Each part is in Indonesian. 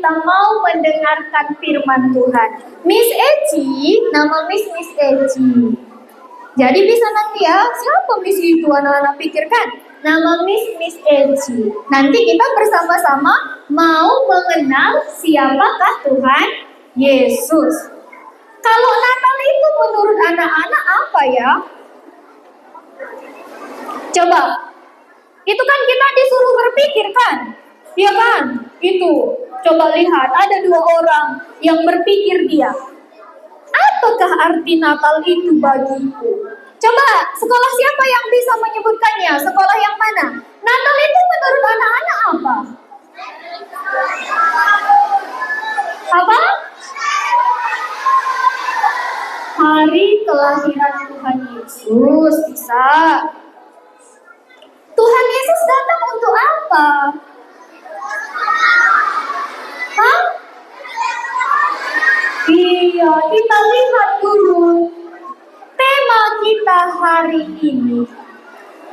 kita mau mendengarkan firman Tuhan. Miss Eci, nama Miss Eci. Jadi bisa nanti ya, siapa Miss itu anak-anak pikirkan? Nama Miss Eci. Nanti kita bersama-sama mau mengenal siapakah Tuhan Yesus. Kalau Natal itu menurut anak-anak apa ya? Coba, itu kan kita disuruh berpikir kan? Iya kan? Itu, coba lihat, ada 2 orang yang berpikir dia. Apakah arti Natal itu bagiku? Coba, sekolah siapa yang bisa menyebutkannya? Sekolah yang mana? Natal itu menurut anak-anak apa? Apa? Hari kelahiran Tuhan Yesus, bisa. Tuhan Yesus datang untuk apa? Hah? Iya, kita lihat dulu tema kita hari ini.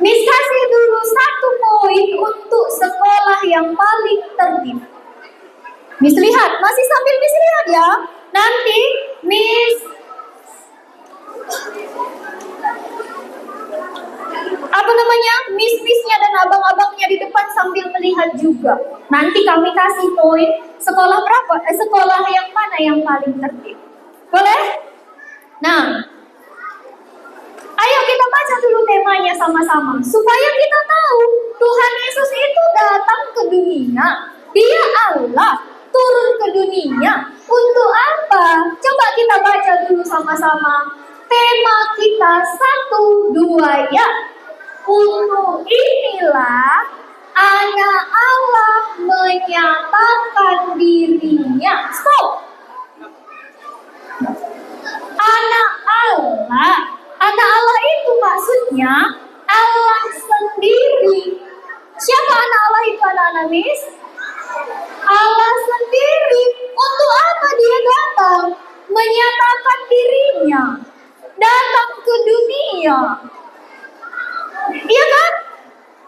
Miss kasih dulu 1 poin untuk sekolah yang paling tertib. Miss lihat, masih sambil Miss lihat ya. Nanti Miss Miss-missnya dan abang-abangnya di depan sambil melihat juga. Nanti kami kasih poin sekolah berapa? Sekolah yang mana yang paling tertib? Boleh? Nah, ayo kita baca dulu temanya sama-sama supaya kita tahu Tuhan Yesus itu datang ke dunia. Dia Allah turun ke dunia untuk apa? Coba kita baca dulu sama-sama. Tema kita 1, 2 ya. Untuk inilah Anak Allah menyatakan dirinya. Stop. Anak Allah. Anak Allah itu maksudnya Allah sendiri. Siapa anak Allah itu anak-anak Miss? Allah sendiri. Untuk apa dia datang? Menyatakan dirinya. Datang ke dunia. Iya kan?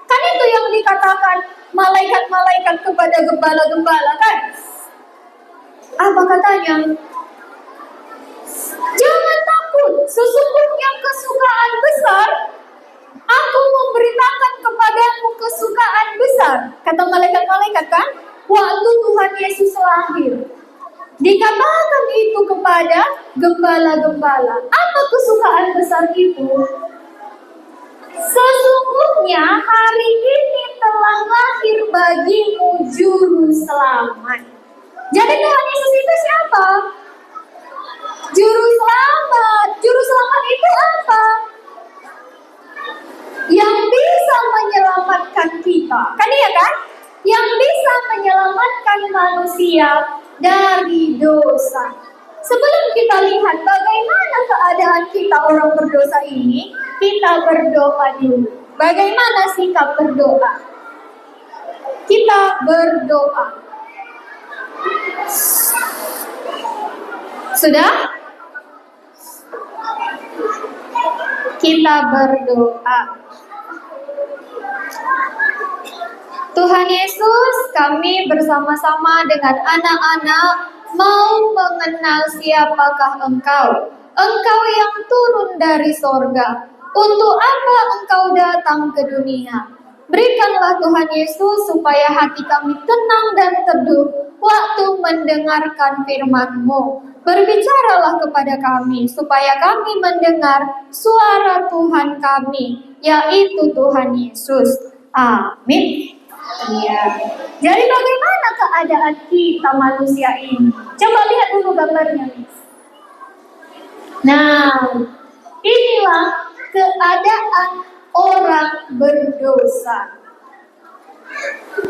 Kan itu yang dikatakan malaikat-malaikat kepada gembala-gembala kan? Apa katanya? Jangan takut, sesungguhnya kesukaan besar, aku memberitakan kepadamu kesukaan besar. Kata malaikat-malaikat kan? Waktu Tuhan Yesus lahir. Dikatakan itu kepada gembala-gembala. Apa kesukaan besar itu? Sesungguhnya hari ini telah lahir bagimu juru selamat. Jadi Tuhan Yesus itu siapa? Juru selamat. Juru selamat itu apa? Yang bisa menyelamatkan kita. Kan iya kan? Yang bisa menyelamatkan manusia dari dosa. Sebelum kita lihat bagaimana keadaan kita orang berdosa ini, kita berdoa dulu. Bagaimana sikap berdoa? Kita berdoa. Sudah? Kita berdoa. Tuhan Yesus, kami bersama-sama dengan anak-anak mau mengenal siapakah Engkau. Engkau yang turun dari sorga. Untuk apa Engkau datang ke dunia? Berikanlah Tuhan Yesus supaya hati kami tenang dan teduh waktu mendengarkan firman-Mu. Berbicaralah kepada kami supaya kami mendengar suara Tuhan kami, yaitu Tuhan Yesus. Amin. Iya. Jadi bagaimana keadaan kita manusia ini? Coba lihat dulu gambarnya. Nah, inilah keadaan orang berdosa.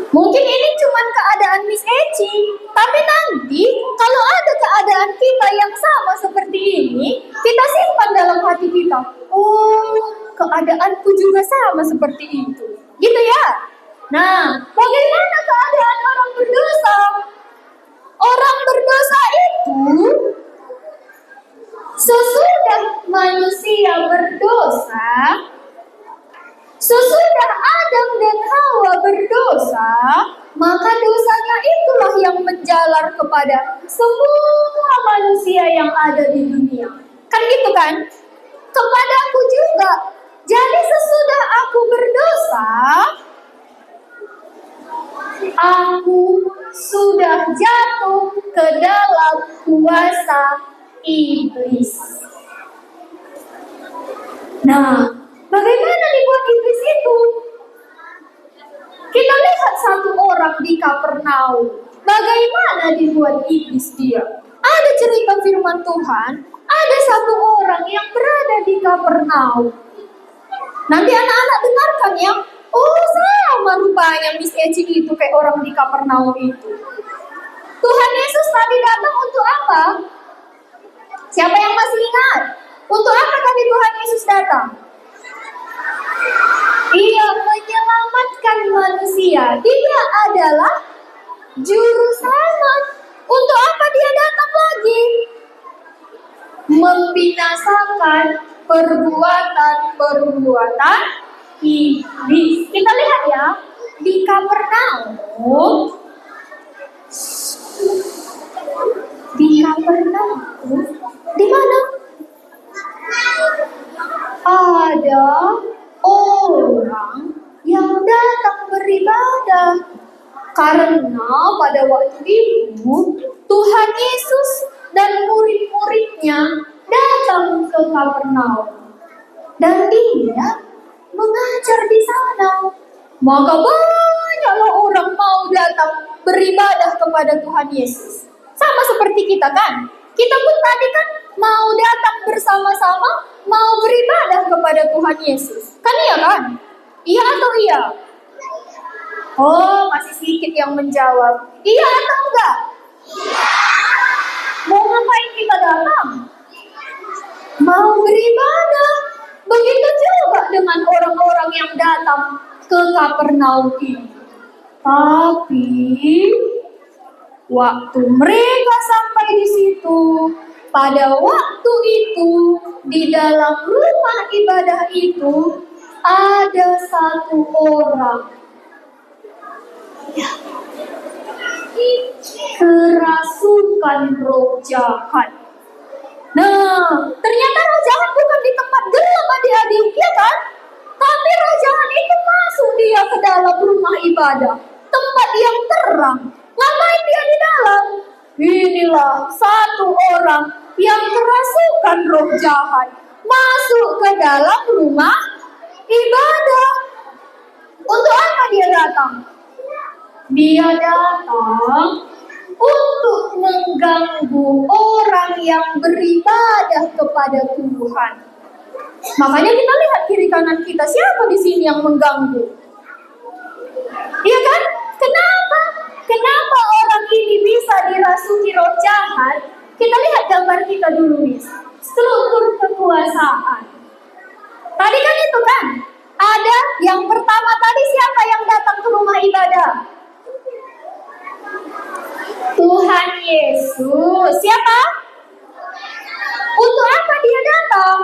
Mungkin ini cuma keadaan Miss Eci, tapi nanti kalau ada keadaan kita yang sama seperti ini, kita simpan dalam hati kita. Oh, keadaanku juga sama seperti itu. Gitu ya? Nah, bagaimana keadaan orang berdosa? Orang berdosa itu sesudah manusia berdosa, sesudah sesudah Adam dan Hawa berdosa, maka dosanya itulah yang menjalar kepada semua manusia yang ada di dunia. Kan gitu kan? Kepadaku juga. Jadi sesudah aku berdosa, aku sudah jatuh ke dalam kuasa iblis. Nah, bagaimana dibuat iblis itu? Kita lihat satu orang di Kapernaum. Bagaimana dibuat iblis dia? Ada cerita firman Tuhan, ada satu orang yang berada di Kapernaum. Nanti anak-anak dengarkan ya. Oh, sama rupanya Miss Eci itu kayak orang di Kapernaum itu. Tuhan Yesus tadi datang untuk apa? Siapa yang masih ingat? Untuk apa tadi Tuhan Yesus datang? Ia menyelamatkan manusia. Dia adalah juru selamat. Untuk apa dia datang lagi? Membinasakan perbuatan-perbuatan iblis. Kita lihat ya, di Kapernaum. Di mana? Ada orang yang datang beribadah. Karena pada waktu itu Tuhan Yesus dan murid-muridnya datang ke Kapernaum. Dan dia mengajar di sana. Maka banyaklah orang mau datang beribadah kepada Tuhan Yesus. Sama seperti kita kan. Kita pun tadi kan mau datang bersama-sama, mau beribadah kepada Tuhan Yesus. Kan iya kan? Iya atau iya? Oh, masih sedikit yang menjawab. Iya atau enggak? Mau ngapain kita datang? Mau beribadah. Begitu juga dengan orang-orang yang datang ke Kapernaum ini. Tapi waktu mereka sampai di situ, pada waktu itu di dalam rumah ibadah itu ada satu orang kerasukan roh jahat. Nah, ternyata roh jahat bukan di tempat gelap adik-adik, ya kan? Tapi roh jahat itu masuk dia ke dalam rumah ibadah, tempat yang terang. Ngapain dia di dalam? Inilah satu orang yang kerasukan roh jahat masuk ke dalam rumah ibadah. Untuk apa dia datang? Dia datang untuk mengganggu orang yang beribadah kepada Tuhan. Makanya kita lihat kiri kanan kita, siapa di sini yang mengganggu? Iya kan? Kenapa? Kenapa orang ini bisa dirasuki roh jahat? Kita lihat gambar kita dulu, Miss. Struktur kekuasaan. Tadi kan itu kan? Ada yang pertama tadi siapa yang datang ke rumah ibadah? Tuhan Yesus. Siapa? Untuk apa dia datang?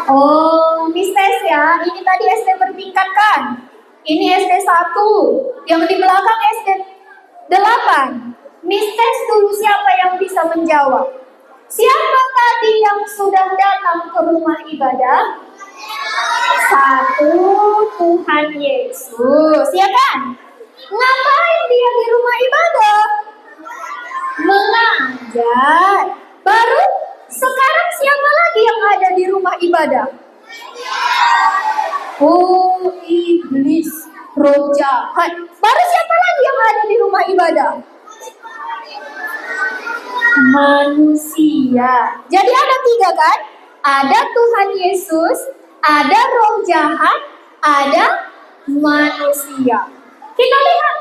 Oh, Miss Tes ya. Ini tadi SD bertingkat kan? Ini SD 1. Yang di belakang SD 8. Miss Tes dulu siapa yang bisa menjawab? Siapa tadi yang sudah datang ke rumah ibadah? 1, Tuhan Yesus. Ya kan? Ngapain dia di rumah ibadah? Mengajar. Baru sekarang siapa lagi yang ada di rumah ibadah? Oh, iblis, roh jahat. Baru siapa lagi yang ada di rumah ibadah? Manusia. Jadi ada 3 kan? Ada Tuhan Yesus, ada roh jahat, ada manusia. Kita lihat,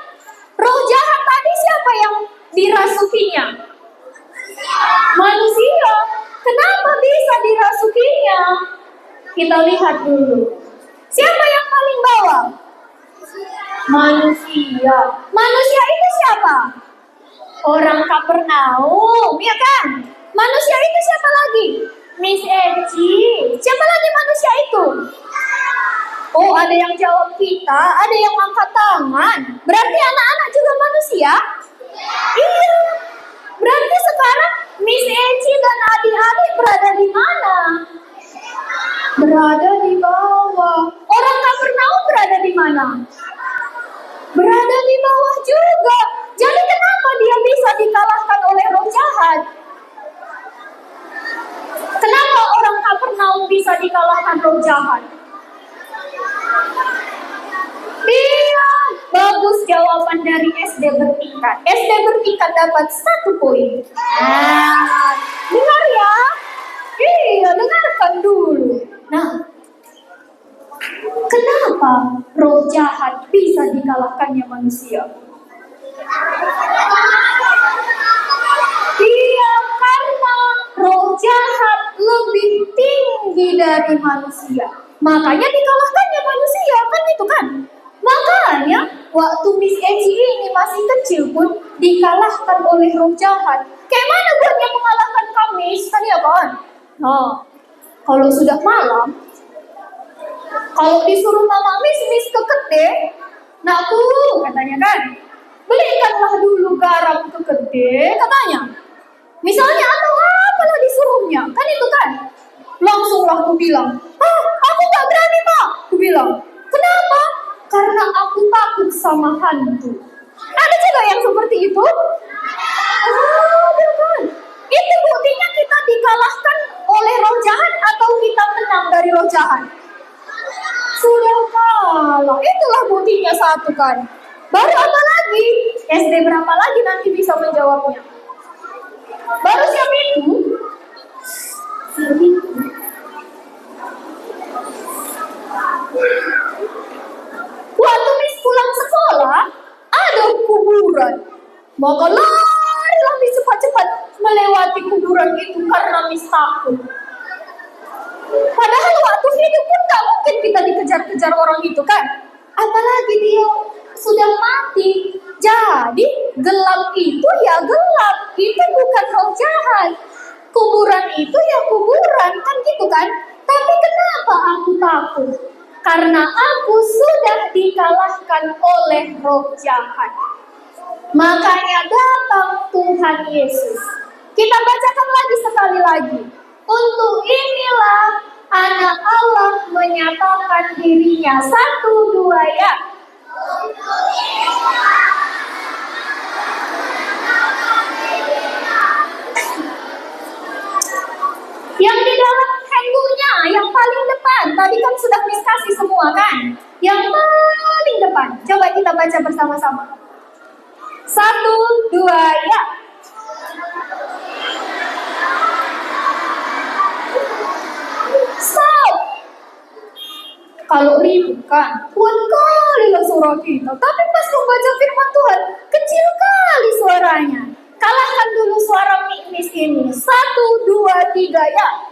roh jahat tadi siapa yang dirasukinya? Manusia. Kenapa bisa dirasukinya? Kita lihat dulu. Siapa yang paling bawah? Manusia. Manusia itu siapa? Orang Kapernaum, ya kan? Manusia itu siapa lagi? Miss Eci. Siapa lagi manusia itu? Oh, ada yang jawab kita, ada yang angkat tangan. Berarti anak-anak juga manusia? Iya. Berarti sekarang Miss Eci dan adik-adik berada di mana? Berada di bawah. Orang Kapernaum berada di mana? Berada di bawah juga. Jadi kenapa dia bisa dikalahkan oleh roh jahat? Kenapa orang Kapernaum bisa dikalahkan roh jahat? Iya, bagus jawaban dari SD bertingkat. SD bertingkat dapat 1 poin. Nah, dengar ya. Iya, dengarkan dulu. Nah, kenapa roh jahat bisa dikalahkannya manusia? Iya, karena roh jahat lebih tinggi dari manusia. Makanya dikalahkannya manusia, kan itu kan? Makanya waktu Miss Eci ini masih kecil pun dikalahkan oleh roh jahat. Kayak mana buatnya mengalahkan kami, kan ya kan? Nah, kalau sudah malam, kalau disuruh mama Miss ke kedai, nakku katanya kan, belikanlah dulu garam ke kedai, katanya. Misalnya atau apalah disuruhnya, kan itu kan? Langsunglah aku bilang, aku gak berani mak, aku bilang. Kenapa? Karena aku takut sama hantu. Ada juga yang seperti itu? Kan? Itu buktinya kita dikalahkan oleh roh jahat atau kita menang dari roh jahat? Sudah kalah. Itulah buktinya 1 kan. Baru apa lagi? SD berapa lagi nanti bisa menjawabnya? Baru siapa itu? Waktu Miss pulang sekolah, ada kuburan. Maka larilah Miss cepat-cepat melewati kuburan itu karena Miss takut. Padahal waktu hidup pun gak mungkin kita dikejar-kejar orang itu kan. Apalagi dia sudah mati. Jadi gelap itu ya gelap. Itu bukan roh jahat. Kuburan itu ya kuburan, kan gitu kan. Tapi kenapa aku takut? Karena aku sudah dikalahkan oleh roh jahat. Makanya datang Tuhan Yesus. Kita bacakan lagi sekali lagi. Untuk inilah anak Allah menyatakan dirinya. 1, 2 ya. Yang di dalam handbooknya, yang paling depan. Tadi kan sudah Miss kasih semua kan? Yang paling depan. Coba kita baca bersama-sama. 1, 2 ya. Stop. Kalau ribut kan, kuat kali lah suara kita. Tapi pas membaca firman Tuhan, kecil kali suaranya. Kalahkan dulu suara Miss ini. 1, 2, 3 ya.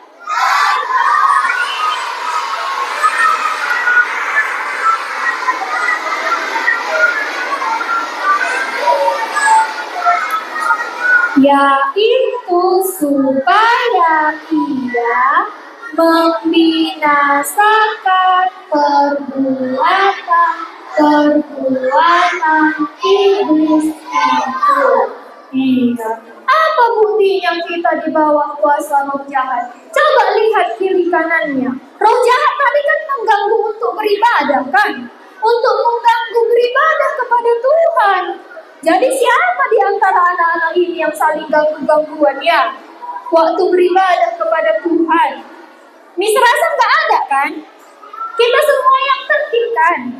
Yaitu supaya ia membinasakan perbuatan iblis itu. Iya. Apa buktinya kita di bawah kuasa roh jahat? Coba lihat kiri kanannya. Roh jahat tadi kan mengganggu untuk beribadah kan? Untuk mengganggu beribadah kepada Tuhan. Jadi siapa di antara anak-anak ini yang saling ganggu-gangguan ya? Waktu beribadah kepada Tuhan. Miss rasa nggak ada kan? Kita semua yang tertib kan?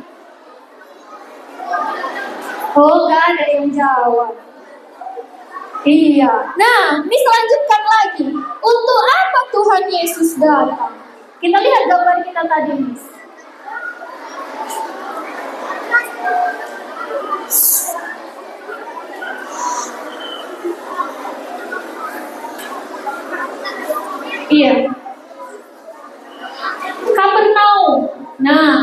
Oh, nggak ada yang jawab. Iya. Nah, Miss lanjutkan lagi. Untuk apa Tuhan Yesus datang? Kita lihat gambar kita tadi, Miss. Iya. Kapernaum. Nah,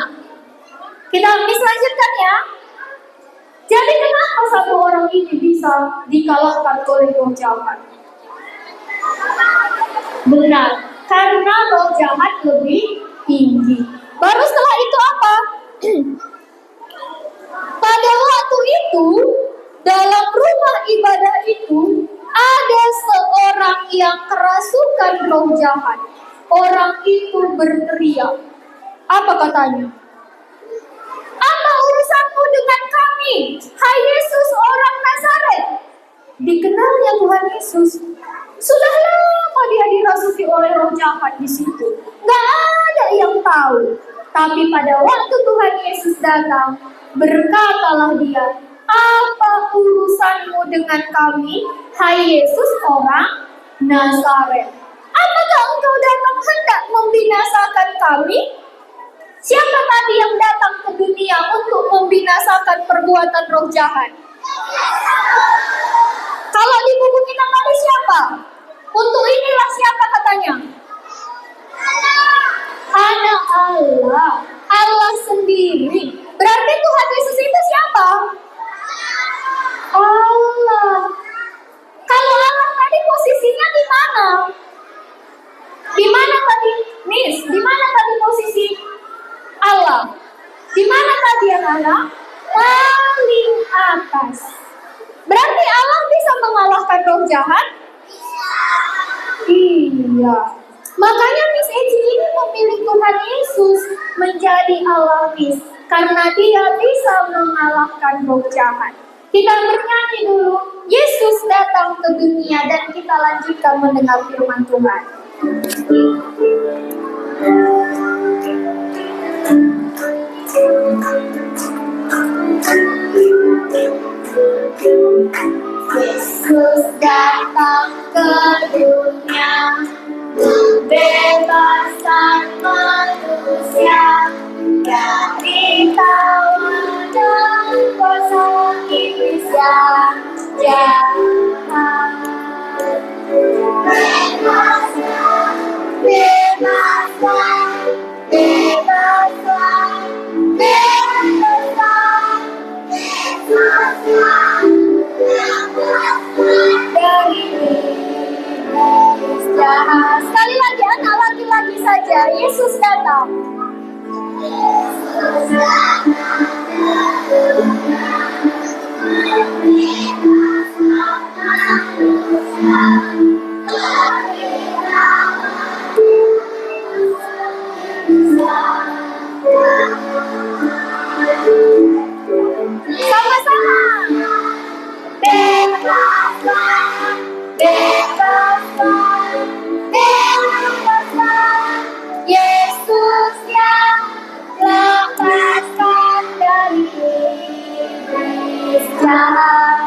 kita Miss lanjutkan ya. Jadi kenapa satu orang ini bisa dikalahkan oleh roh jahat? Benar, karena roh jahat lebih tinggi. Baru setelah itu apa? Pada waktu itu, dalam rumah ibadah itu, ada seorang yang kerasukan roh jahat. Orang itu berteriak. Apa katanya? Apa urusanmu dengan kami, hai Yesus orang Nazaret? Dikenalnya Tuhan Yesus. Sudah lama dia dirasuki oleh roh jahat di situ. Gak ada yang tahu. Tapi pada waktu Tuhan Yesus datang, berkatalah dia, apa urusanmu dengan kami, hai Yesus orang Nazaret? Apakah engkau datang hendak membinasakan kami? Siapa tadi yang datang ke dunia untuk membinasakan perbuatan roh jahat? Kalau di buku kita tadi siapa? Untuk inilah siapa katanya? Anak Allah, Allah sendiri. Berarti Tuhan Yesus itu siapa? Allah. Kalau Allah tadi posisinya di mana? Di mana tadi, Miss? Di mana tadi posisi Allah? Di mana tadi yang Allah? Paling atas. Berarti Allah bisa mengalahkan roh jahat? Iya. Makanya Miss Eci ini memilih Tuhan Yesus menjadi Allah Miss, karena dia bisa mengalahkan roh jahat. Kita bernyanyi dulu, Yesus datang ke dunia, dan kita lanjutkan mendengar firman Tuhan. Yesus datang ke dunia, membebaskan manusia dari tawan dan kuasa iblis yang jahat. Bebaskan, bebaskan, bebaskan, bebaskan, bebaskan, bebaskan dari iblis jahat. Sekali lagi, anak laki-laki saja, Yesus datang. Yesus datang. Sama-sama. Bebaskan, bebaskan, bebaskan, Yesus yang lepaskan dari iblis jahat.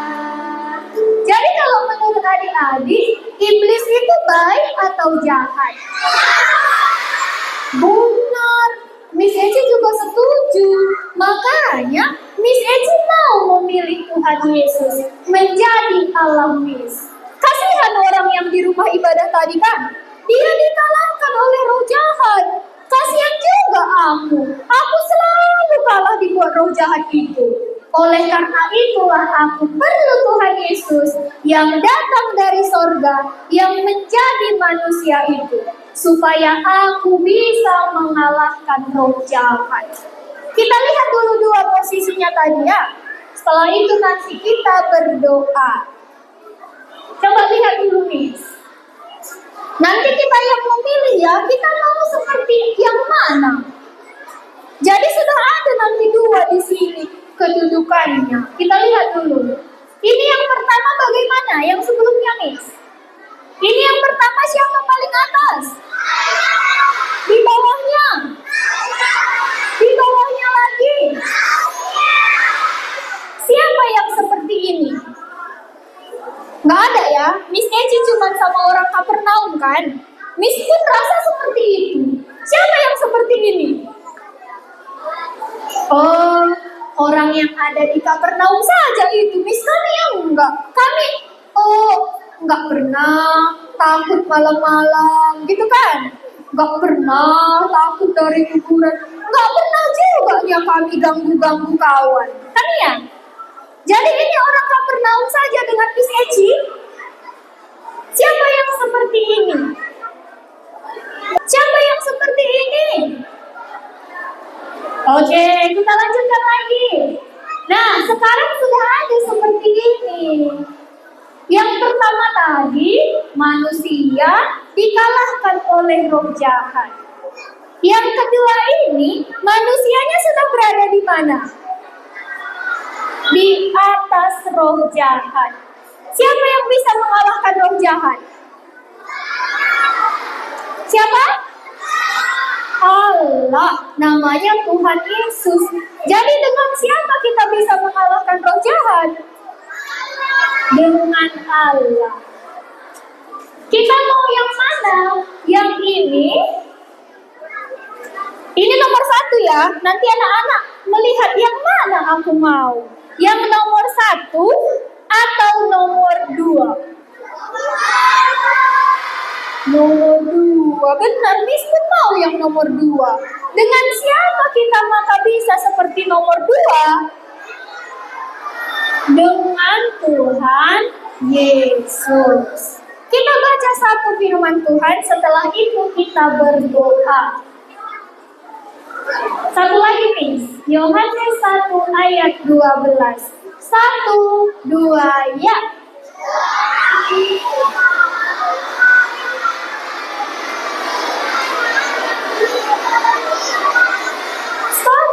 Jadi kalau menurut adik-adik, iblis itu baik atau jahat? Benar, Miss Eci juga setuju. Makanya Miss Eci mau memilih Tuhan Yesus menjadi Allah Miss. Kasihan orang yang di rumah ibadah tadi kan, dia dikalahkan oleh roh jahat. Kasihan juga aku selalu kalah dibuat roh jahat itu. Oleh karena itulah aku perlu Tuhan Yesus yang datang dari sorga, yang menjadi manusia itu, supaya aku bisa mengalahkan roh jahat. Kita lihat dulu dua posisinya tadi ya. Setelah itu nanti kita berdoa. Coba lihat dulu nih. Nanti kita yang memilih ya, kita mau seperti yang mana? Jadi sudah ada nanti dua di sini kedudukannya. Kita lihat dulu. Ini yang pertama bagaimana? Yang sebelumnya nih. Ini yang pertama siapa paling atas? Di bawahnya? Di bawahnya lagi? Siapa yang seperti ini? Nggak ada ya? Miss Eci cuma sama orang Kapernaum kan? Miss pun rasa seperti itu. Siapa yang seperti ini? Oh, orang yang ada di Kapernaum saja itu. Miss kami yang enggak. Kami, enggak pernah takut malam-malam gitu kan? Enggak pernah takut dari kuburan. Enggak pernah juga ya kami ganggu-ganggu kawan. Kan ya? Jadi ini orang Kapernaum saja dengan Miss Eci. Siapa yang seperti ini? Siapa yang seperti ini? Oke, kita lanjutkan lagi. Nah, sekarang sudah ada seperti ini. Yang pertama tadi, manusia dikalahkan oleh roh jahat. Yang kedua ini, manusianya sudah berada di mana? Di atas roh jahat. Siapa yang bisa mengalahkan roh jahat? Siapa? Allah, namanya Tuhan Yesus. Jadi dengan siapa kita bisa mengalahkan roh jahat? Dengan Allah. Kita mau yang mana? Yang ini? Ini nomor 1 ya. Nanti anak-anak melihat yang mana aku mau. Yang nomor 1 atau nomor 2? Nomor 2. Benar, Miss pun mau yang nomor 2. Dengan siapa kita maka bisa seperti nomor 2? Dengan Tuhan Yesus. Kita baca satu firman Tuhan, setelah itu kita berdoa. Satu lagi, Miss. Yohanes 1 ayat 12. 1, 2, ya. Stop.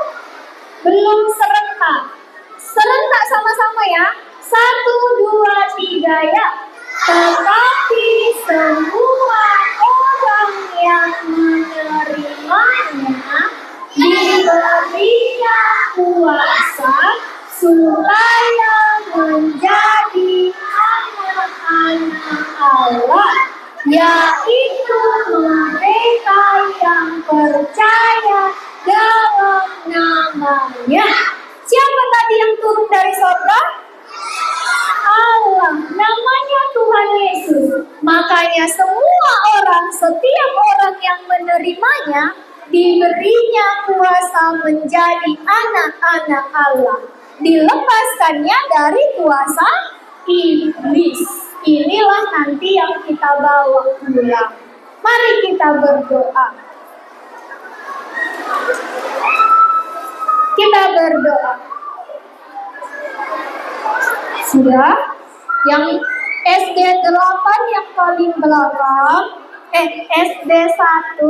Belum serentak. Serentak sama-sama ya. 1, 2, 3, ya. Tetapi semua orang yang menerimanya diberinya kuasa supaya menjadi anak-anak Allah, yaitu mereka yang percaya dalam namanya. Siapa tadi yang turun dari surga? Allah, namanya Tuhan Yesus. Makanya semua orang, setiap orang yang menerimanya, diberinya kuasa menjadi anak-anak Allah. Dilepaskannya dari kuasa iblis. Inilah nanti yang kita bawa pulang. Mari kita berdoa. Kita berdoa. Sudah? Yang SD 8 yang paling belakang, SD 1,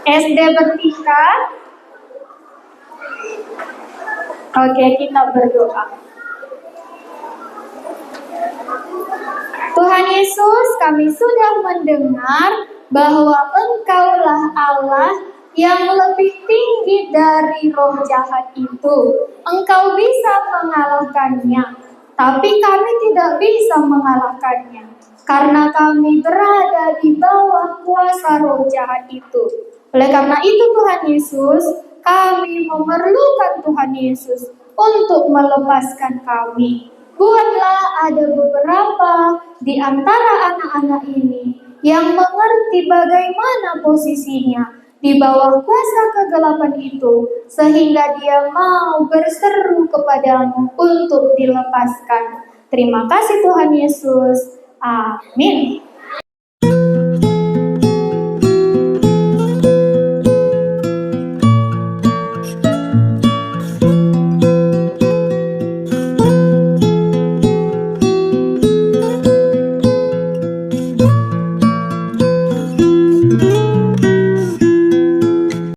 SD bertingkat. Oke, kita berdoa. Tuhan Yesus, kami sudah mendengar bahwa Engkaulah Allah yang lebih tinggi dari roh jahat itu. Engkau bisa mengalahkannya, tapi kami tidak bisa mengalahkannya, karena kami berada di bawah kuasa roh jahat itu. Oleh karena itu Tuhan Yesus, kami memerlukan Tuhan Yesus untuk melepaskan kami. Buatlah ada beberapa di antara anak-anak ini yang mengerti bagaimana posisinya di bawah kuasa kegelapan itu, sehingga dia mau berseru kepadamu untuk dilepaskan. Terima kasih Tuhan Yesus. Amin.